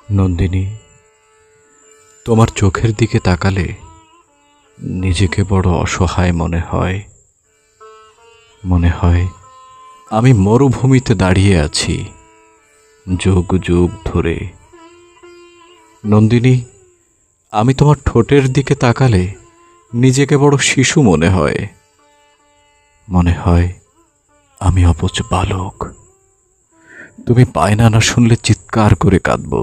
নন্দিনী, তোমার চোখের দিকে তাকালে নিজেকে বড় অসহায় মনে হয়। মনে হয় আমি মরুভূমিতে দাঁড়িয়ে আছি যুগ যুগ ধরে। নন্দিনী, আমি তোমার ঠোঁটের দিকে তাকালে নিজেকে বড় শিশু মনে হয়। মনে হয় আমি অবুঝ বালক, তুমি বায়না না শুনলে চিৎকার করে কাঁদব।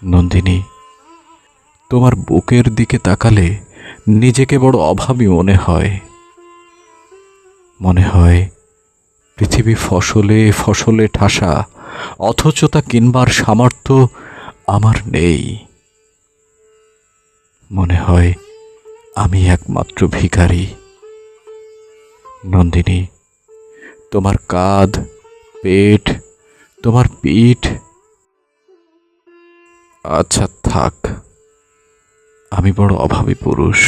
নন্দিনী, তোমার বুকের দিকে তাকালে নিজেকে বড় অভাবী মনে হয়। মনে হয় পৃথিবী ফসলে ফসলে ঠাসা, অথচ তা কিনবার সামর্থ্য আমার নেই। মনে হয় আমি একমাত্র ভিখারি। নন্দিনী, তোমার কাঁধ, পেট, তোমার পিঠ, আচ্ছা থাক, আমি বড় অভাবী পুরুষ।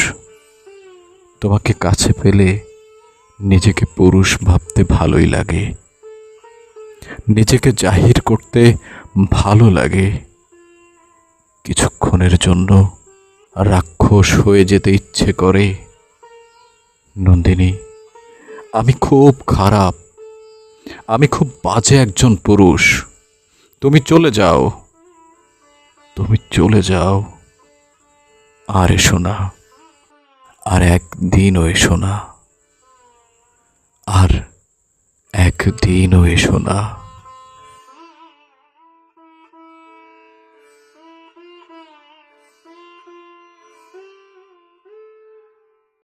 তোমাকে কাছে পেলে নিজেকে পুরুষ ভাবতে ভালোই লাগে, নিজেকে জাহির করতে ভালো লাগে। কিছুক্ষণের জন্য রাক্ষস হয়ে যেতে ইচ্ছে করে। নন্দিনী, আমি খুব খারাপ, আমি খুব বাজে একজন পুরুষ। তুমি চলে যাও, তুমি চলে যাও, আর এসো না, আর একদিনও এসো না, আর একদিনও এসো না।